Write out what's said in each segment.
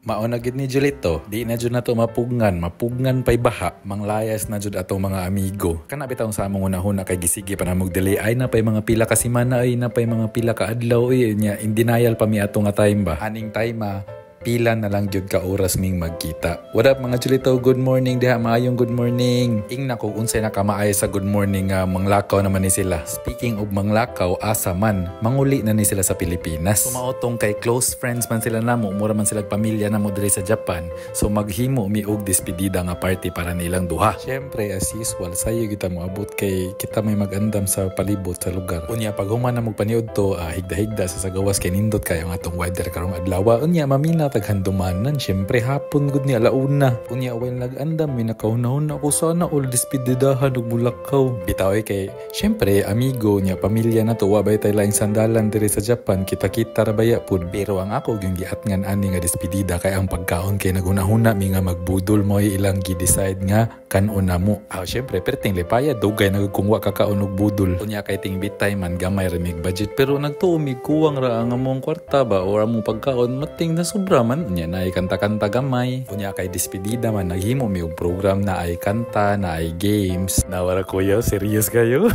Mauna gid ni Julito, di na jud nato mapugnan pay baha, manglayas na jud atong mga amigo. Kana bitaw sa among una-una kay gisige pa namog dili ay na pay mga pila ka semana ay na pay mga pila ka adlaw ay nya in denial pa mi ato nga time ba. Aning time pila na lang jud ka oras ming magkita. What up mga Julito, good morning diha, maayong good morning. Ing nako unsay nakamaay sa good morning nga manglakaw naman ni sila. Speaking of manglakaw, asa man manguli na ni sila sa Pilipinas. Sumaotong kay close friends man sila namo, mura man sila pamilya namo diri sa Japan. So maghimo mi og despedida nga party para nilang duha. Syempre as usual sayo kita mo abot kay kita may magandam sa palibot sa lugar. Unya pag human na magpaniud to, higda-higda sa sagawas kay nindot kayo nga atong weather karong adlaw. Unya mamina taghandumanan, syempre hapon gud ni alauna. Unya away nag-andam mi nakaunahon ako sana all despedidahan og Bulakaw. Bitaw kay syempre amigo niya pamilya na to wabay tay laing sandalan diri sa Japan, kita-kita ra baya pud. Pero ang ako gyung giatngan ani nga despedida kay ang pagkaon kay nagunahuna mi nga magbudol mo ilang gi-decide nga kanuna mo. Syempre perting lipaya dugay nagkungwa kakaon og budol. Unya kay ting bitay man gamay ra mig budget pero nagtuo mig kuwang ra ang among kwarta ba or among pagkaon mating na sobra man. Unya na ay kanta-kanta gamay. Unya kay despedida man naghimo mi og program na ay kanta, na ay games. Nawara kuya, serious kayo?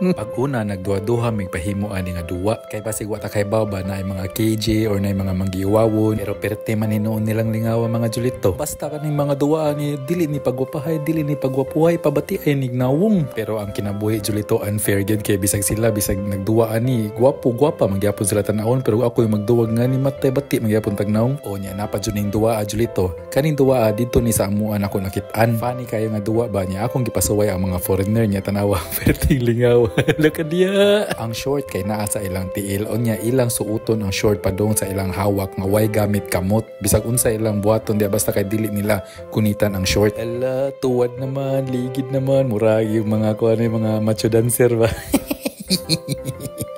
Pag una nagduha-duha mig pahimo ani nga duwa kay basig wa ta kay baba na ay mga KJ or na ay mga manggiwawon pero perte man hinuon nilang lingawa mga Julito. Basta kaning mga duwa ni dili ni pagwapahay, dili ni pagwapuhay, pabati ay nignawong. Pero ang kinabuhi Julito unfair gid kay bisag sila bisag nagduwa ani gwapo-gwapa magyapon sila tan-awon pero ako yung magduwag nga ni matay bati magyapon tagnawong. O nya napa jud ning duwa Julito. Kaning duwa dito ni sa amuan ako nakit-an. Funny kayo nga duwa ba niya akong gipasuway ang mga foreigner niya tanawa perte lingaw. Laka dia. Ang short kay naa sa ilang tiil. Unya ilang suuton ang short padong sa ilang hawak nga way gamit kamot. Bisag unsa ilang buhaton dia basta kay dili nila kunitan ang short. Ala, tuwad naman, ligid naman, murag yung mga kuan mga macho dancer ba.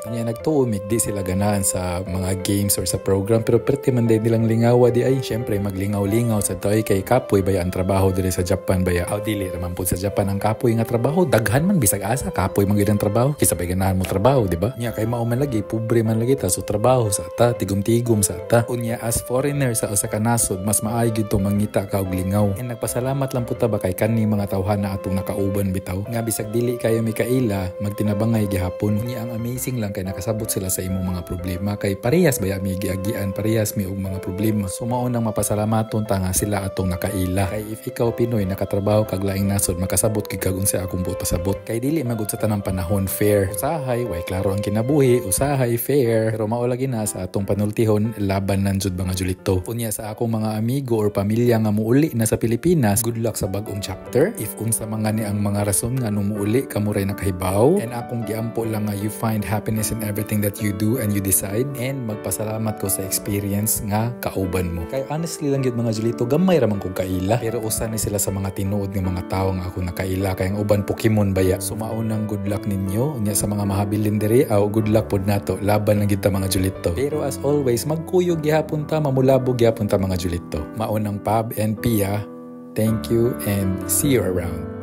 Kanya nagtuumig di sila ganahan sa mga games or sa program pero perte man din nilang lingawa di ay syempre maglingaw-lingaw sa toy kay kapoy baya ang trabaho diri sa Japan baya dili raman pud sa Japan ang kapoy nga trabaho daghan man bisag asa kapoy man gyud ang trabaho kisa bay ganahan mo trabaho di ba nya kay mao man lagi pobre man lagi ta so trabaho sa ta tigom-tigom sa ta unya as foreigner sa usa ka nasod mas maayo gyud to mangita ka og lingaw and nagpasalamat lang pud ta ba kay kani mga tawhana atong nakauban bitaw nga bisag dili kayo Mikaela magtinabangay gihapon unya ang amazing lang kay nakasabot sila sa imong mga problema kay parehas baya mi giagian parehas mi og mga problema so mao nang mapasalamaton ta nga sila atong nakaila kay if ikaw Pinoy nakatrabaho kag laing nasod makasabot kay kag unsa akong buot pasabot kay dili magud sa tanang panahon fair usahay way klaro ang kinabuhi usahay fair pero mao lagi na sa atong panultihon laban nan jud mga Julito unya sa akong mga amigo or pamilya nga muuli na sa Pilipinas good luck sa bag-ong chapter if unsa man ni ang mga rason nga nung muuli kamo ray nakahibaw and akong giampo lang nga you find happiness in everything that you do and you decide and magpasalamat ko sa experience nga kauban mo. Kaya honestly lang yun mga Julito, gamay raman kong kaila pero usa ni sila sa mga tinuod ng mga tao nga ako nakaila kay ang uban Pokemon baya. So maunang good luck ninyo unya sa mga mahabilin diri good luck pod nato laban lang kita mga Julito. Pero as always magkuyog gihapon ta mamulabog gihapon ta mga Julito. Maunang Pab and Pia, thank you and see you around.